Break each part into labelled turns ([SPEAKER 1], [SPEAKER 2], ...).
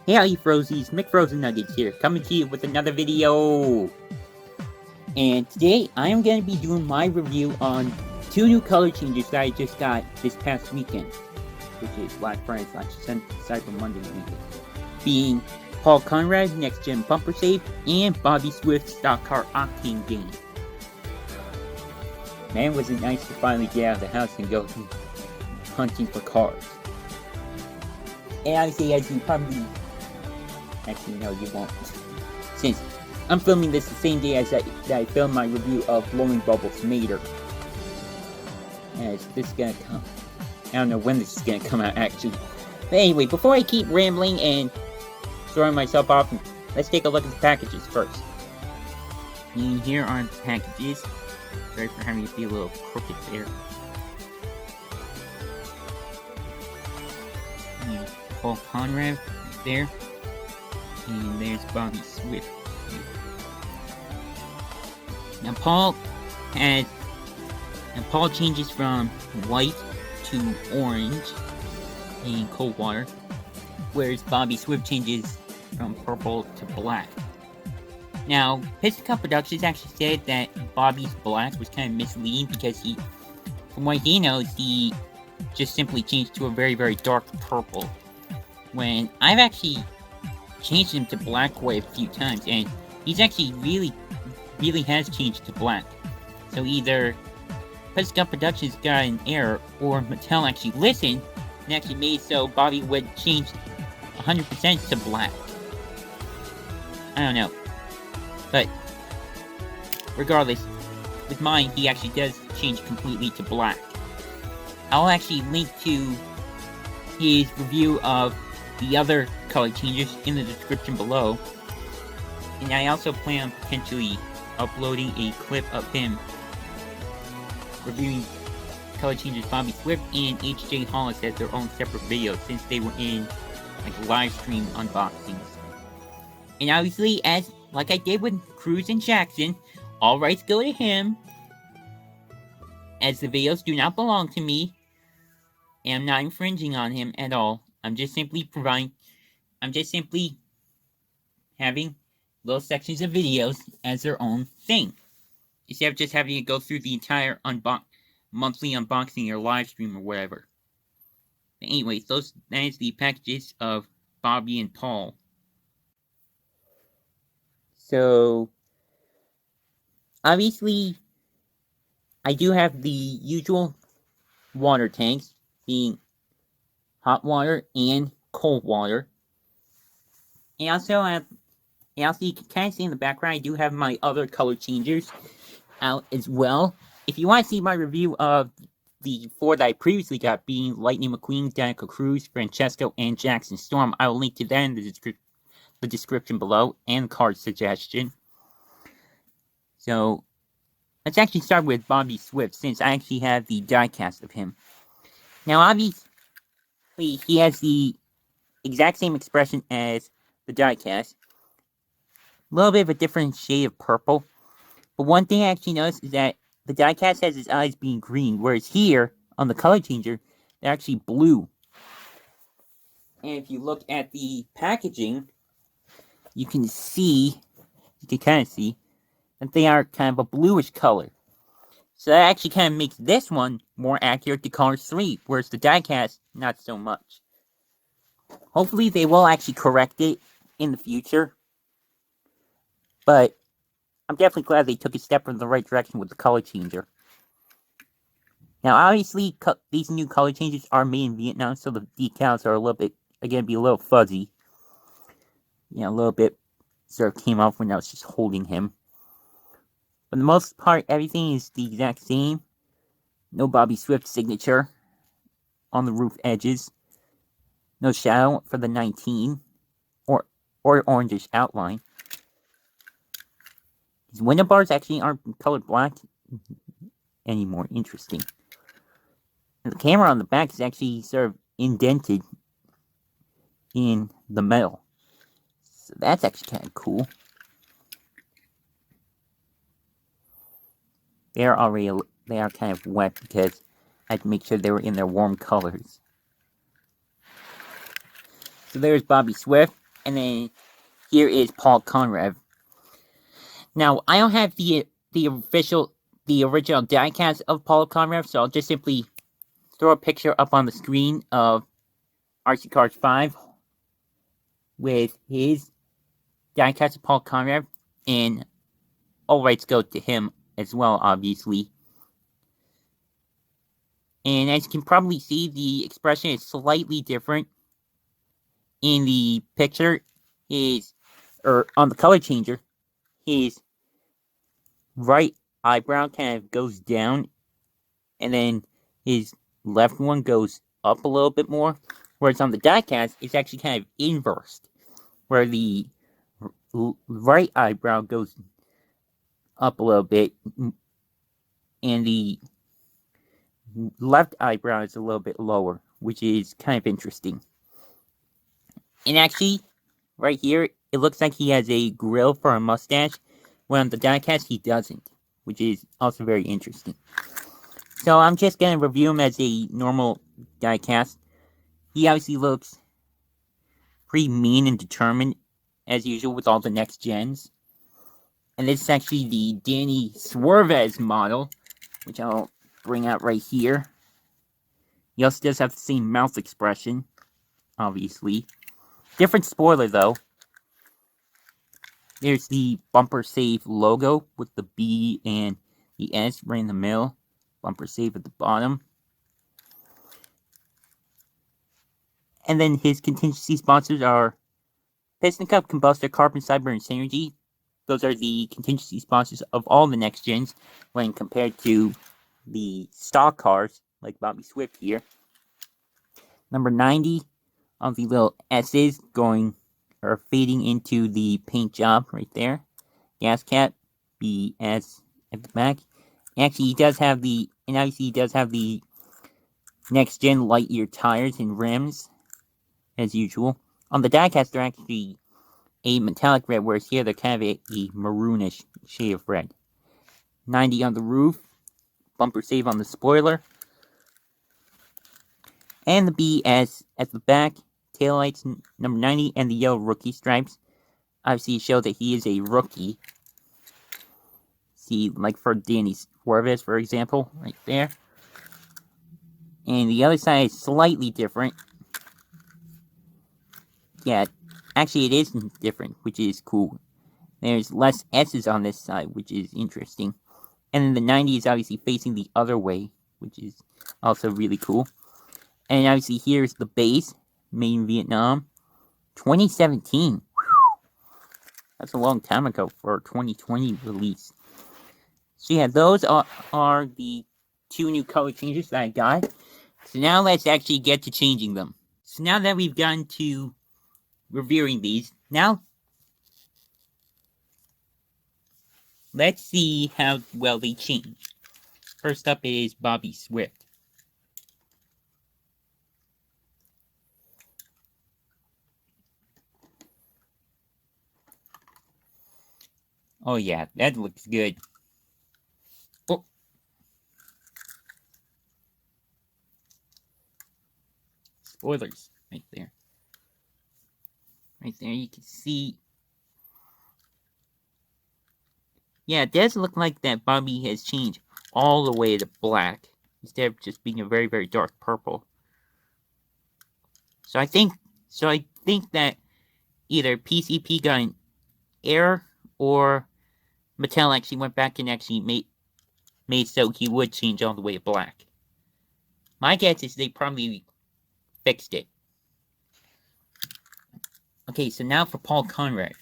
[SPEAKER 1] Hey, all you Frozies, McFrozen Nuggets here, coming to you with another video. And today, I am going to be doing my review on two new color changes that I just got this past weekend, which is Black Friday / Cyber Monday weekend, being Paul Conrev Next Gen Bumper Save and Bobby Swift Stock Car Octane game. Man, was it nice to finally get out of the house and go hunting for cars. And obviously, as you probably... Actually, no, you won't. Since I'm filming this the same day as I filmed my review of Blowing Bubbles Mater. As this is gonna come. I don't know when this is gonna come out, actually. But anyway, before I keep rambling and throwing myself off, let's take a look at the packages first. And here are the packages. Sorry for having it be a little crooked there. And Paul Conrev there. And there's Bobby Swift. Now Paul changes from white to orange in cold water, whereas Bobby Swift changes from purple to black. Now, Piston Cup Productions actually said that Bobby's black was kind of misleading because from what he knows, he just simply changed to a very, very dark purple. When I've actually changed him to black quite a few times, and he's actually really has changed to black. So either Piston Cup Productions got an error, or Mattel actually listened and actually made so Bobby would change 100% to black. I don't know. But regardless, with mine, he actually does change completely to black. I'll actually link to his review of the other color changes in the description below. And I also plan on potentially uploading a clip of him reviewing color changes Bobby Swift and HJ Hollis as their own separate videos, since they were in like live stream unboxings. And obviously, like I did with Cruz and Jackson, all rights go to him, as the videos do not belong to me, and I'm not infringing on him at all. I'm just simply having little sections of videos as their own thing, instead of just having to go through the entire monthly unboxing or live stream or whatever. But anyways, that is the packages of Bobby and Paul. So, obviously, I do have the usual water tanks, being hot water and cold water. And also, you can kind of see in the background, I do have my other color changers out as well. If you want to see my review of the four that I previously got, being Lightning McQueen, Danica Cruz, Francesco, and Jackson Storm, I will link to that in the description below, and card suggestion. So, let's actually start with Bobby Swift, since I actually have the diecast of him. Now, obviously, he has the exact same expression as the diecast. A little bit of a different shade of purple. But one thing I actually noticed is that the diecast has his eyes being green, whereas here, on the color changer, they're actually blue. And if you look at the packaging, you can kind of see that they are kind of a bluish color. So that actually kind of makes this one more accurate to Colors 3, whereas the diecast, not so much. Hopefully they will actually correct it in the future. But I'm definitely glad they took a step in the right direction with the color changer. Now, obviously, these new color changes are made in Vietnam, so the decals are a little bit, again, be a little fuzzy. You know, a little bit sort of came off when I was just holding him. For the most part, everything is the exact same. No Bobby Swift signature on the roof edges. No shadow for the 19 or orangish outline. These window bars actually aren't colored black anymore. Interesting. And the camera on the back is actually sort of indented in the metal. So that's actually kind of cool. They are kind of wet because I had to make sure they were in their warm colors. So there's Bobby Swift. And then here is Paul Conrev. Now, I don't have the original diecast of Paul Conrev, so I'll just simply throw a picture up on the screen of RC Cars 5 with his diecast of Paul Conrev, and all rights go to him as well, obviously. And as you can probably see, the expression is slightly different in the picture. On the color changer, his right eyebrow kind of goes down, and then his left one goes up a little bit more. Whereas on the diecast, it's actually kind of inversed, where the right eyebrow goes up a little bit, and the left eyebrow is a little bit lower, which is kind of interesting. And actually, right here, it looks like he has a grill for a mustache, when on the diecast he doesn't, which is also very interesting. So I'm just going to review him as a normal diecast. He obviously looks pretty mean and determined, as usual with all the next gens. And this is actually the Danny Suarez model, which I'll bring out right here. He also does have the same mouth expression, obviously. Different spoiler, though. There's the bumper save logo with the B and the S right in the middle. Bumper save at the bottom. And then his contingency sponsors are Piston Cup, Combustor, Carbon Cyber, and Synergy. Those are the contingency sponsors of all the next gens when compared to the stock cars, like Bobby Swift here. Number 90 of the little S's fading into the paint job right there. Gas cap, BS at the back. Actually, he does have the next gen Lightyear tires and rims, as usual. On the diecast, they're actually a metallic red, whereas here they're kind of a maroonish shade of red. 90 on the roof, bumper save on the spoiler, and the BS at the back, taillights number 90, and the yellow rookie stripes. Obviously, show that he is a rookie. See, like for Danny Suarez, for example, right there. And the other side is slightly different. Yeah, actually it is different, which is cool. There's less S's on this side, which is interesting. And then the 90 is obviously facing the other way, which is also really cool. And obviously here's the base, made in Vietnam. 2017. That's a long time ago for a 2020 release. So yeah, those are the two new color changes that I got. So now let's actually get to changing them. So now that we've gotten to reviewing these, now let's see how well they change. First up is Bobby Swift. Oh yeah, that looks good. Oh. Spoilers, right there. Right there, you can see. Yeah, it does look like that Bobby has changed all the way to black, instead of just being a very, very dark purple. So I think that either PCP got an error, or Mattel actually went back and actually made so he would change all the way to black. My guess is they probably fixed it. Okay, so now for Paul Conrev.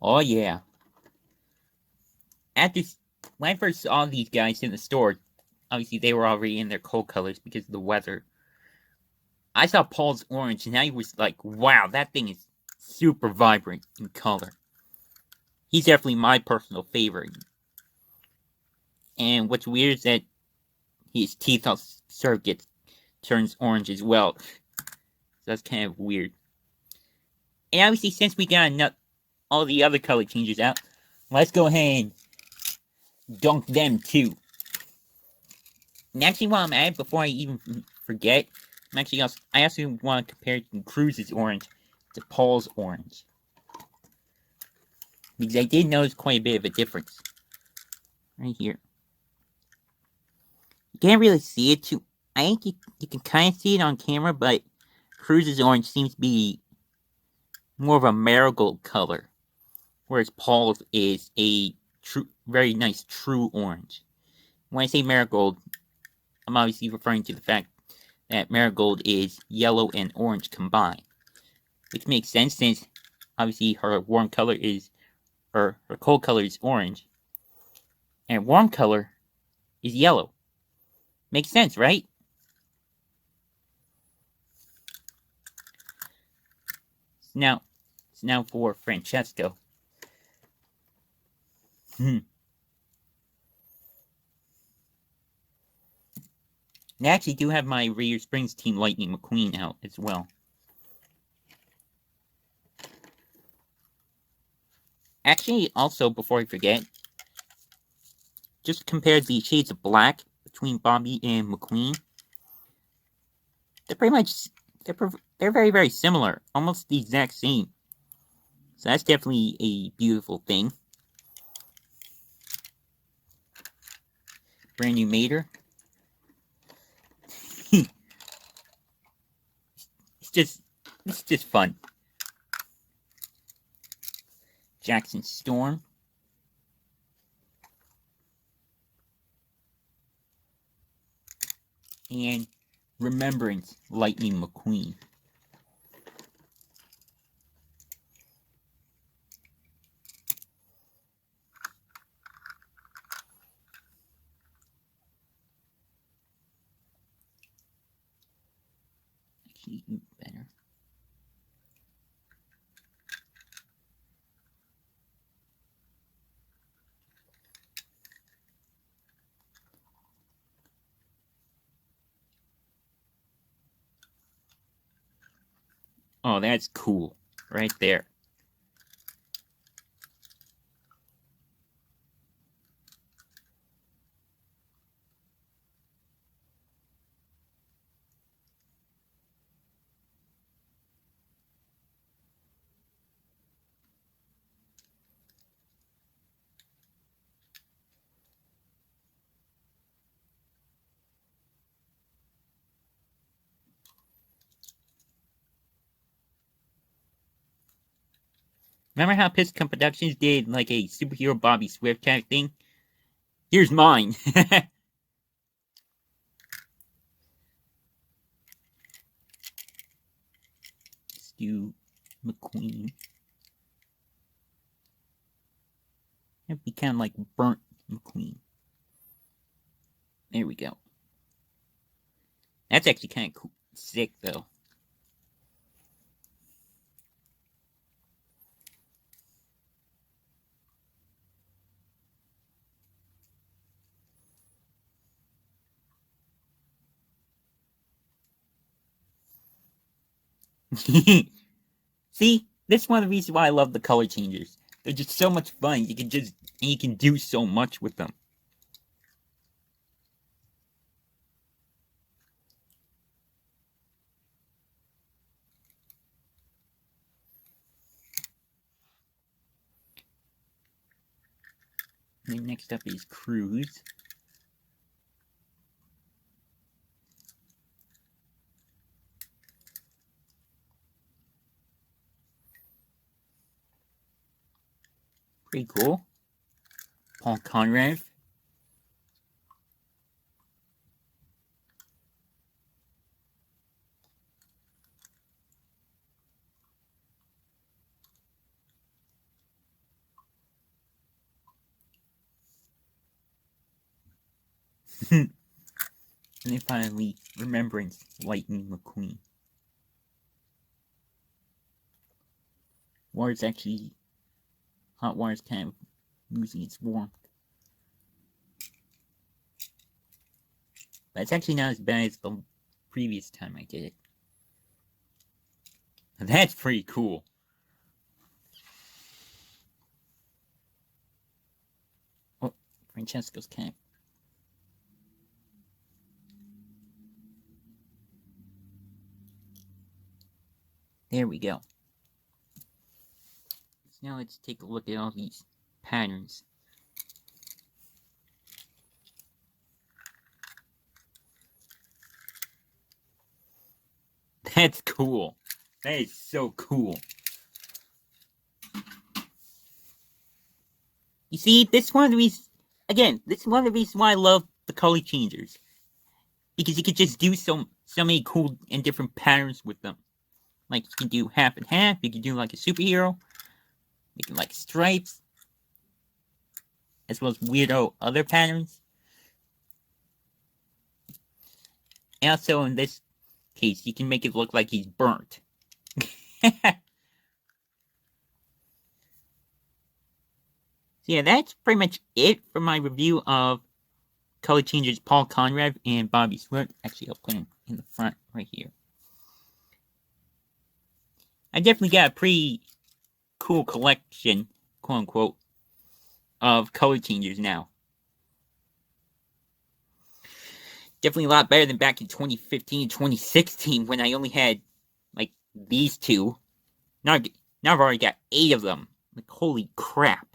[SPEAKER 1] Oh yeah. When I first saw these guys in the store, obviously they were already in their cold colors because of the weather. I saw Paul's orange, and I was like, wow, that thing is super vibrant in color. He's definitely my personal favorite. And what's weird is that his teeth sort of turns orange as well. So that's kind of weird. And obviously, since we got all the other color changes out, let's go ahead and dunk them too. And actually, while I'm at it, before I even forget, Actually, I also want to compare Cruz's orange to Paul's orange. Because I did notice quite a bit of a difference. Right here. You can't really see it too. I think you can kind of see it on camera, but Cruz's orange seems to be more of a marigold color. Whereas Paul's is a very nice true orange. When I say marigold, I'm obviously referring to the fact that marigold is yellow and orange combined. Which makes sense since obviously her warm color is, or her cold color is orange. And warm color is yellow. Makes sense, right? Now for Francesco. I actually do have my Radiator Springs Team Lightning McQueen out as well. Actually, also, before I forget, just compare the shades of black between Bobby and McQueen. They're pretty much, they're very, very similar. Almost the exact same. So that's definitely a beautiful thing. Brand new Mater. It's just fun. Jackson Storm. And Remembrance Lightning McQueen. Actually, better. Oh, that's cool. Right there. Remember how Piscom Productions did like a superhero Bobby Swift type thing? Here's mine. Stu McQueen. It'd be kind of like burnt McQueen. There we go. That's actually kind of cool. Sick though. See, that's one of the reasons why I love the color changers. They're just so much fun. You can do so much with them. And next up is Cruz. Pretty cool. Paul Conrev. And then finally, Remembrance Lightning McQueen. Water's actually, hot water's kind of losing its warmth. But it's actually not as bad as the previous time I did it. That's pretty cool. Oh, Francesco's camp. There we go. So now let's take a look at all these patterns. That's cool. That is so cool. You see, this is one of the reasons, again, this is one of the reasons why I love the color changers. Because you could just do so many cool and different patterns with them. Like, you can do half and half, you can do like a superhero, you can like stripes, as well as weirdo other patterns. And also, in this case, you can make it look like he's burnt. So yeah, that's pretty much it for my review of color changers Paul Conrev and Bobby Swift. Actually, I'll put him in the front right here. I definitely got a pretty cool collection, quote unquote, of color changers now. Definitely a lot better than back in 2015 and 2016 when I only had like these two. Now I've already got 8 of them. Like, holy crap.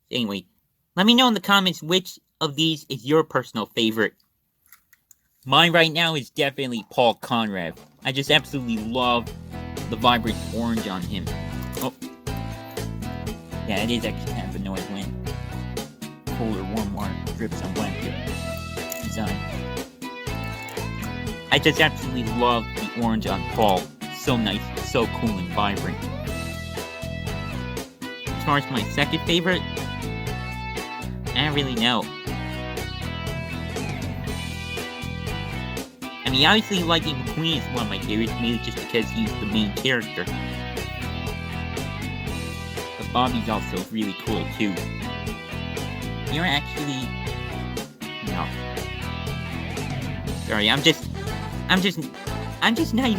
[SPEAKER 1] Anyway, let me know in the comments which of these is your personal favorite. Mine right now is definitely Paul Conrev. I just absolutely love the vibrant orange on him. Oh. Yeah, it is actually kind of annoying when cold or warm water drips on one design. I just absolutely love the orange on Paul. So nice, so cool and vibrant. As far as my second favorite, I don't really know. I mean, obviously Lightning McQueen is one of my favorites, mainly just because he's the main character. But Bobby's also really cool too. You're actually... No. Sorry, I'm just not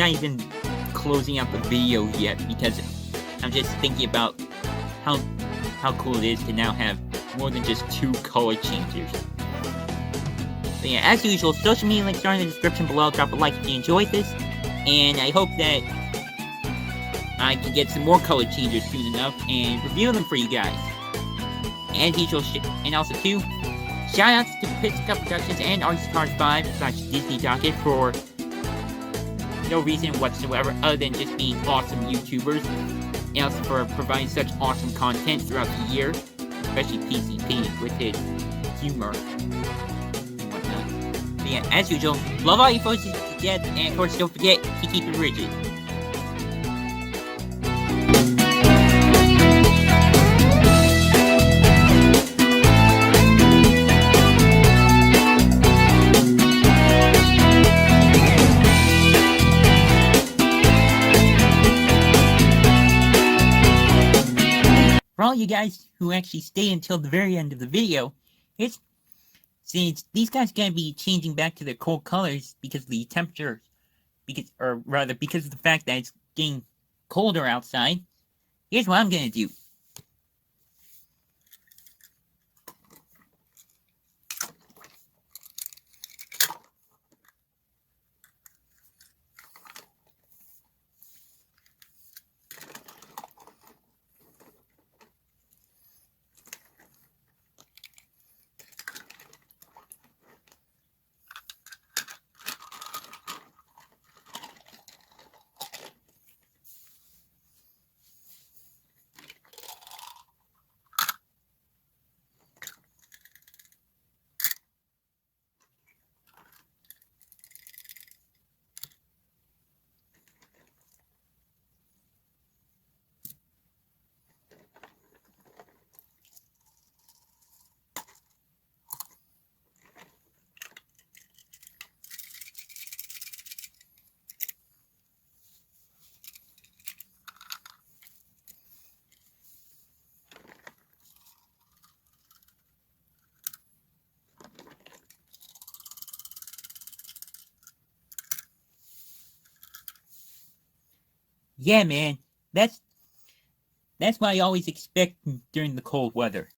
[SPEAKER 1] even closing out the video yet, because I'm just thinking about how cool it is to now have more than just 2 color changers. But yeah, as usual, social media links are in the description below. Drop a like if you enjoyed this, and I hope that I can get some more color changers soon enough and review them for you guys. And usual and also too, shoutouts to Pixel Productions and RCCars5/Disney Docket for no reason whatsoever other than just being awesome YouTubers, and also for providing such awesome content throughout the year, especially PCP with his humor and whatnot. But yeah, as usual, love all you folks to death, and of course don't forget to keep it rigid. For all you guys who actually stay until the very end of the video, since these guys are going to be changing back to their cold colors because of the temperature, because of the fact that it's getting colder outside, here's what I'm going to do. Yeah, man, that's what I always expect during the cold weather.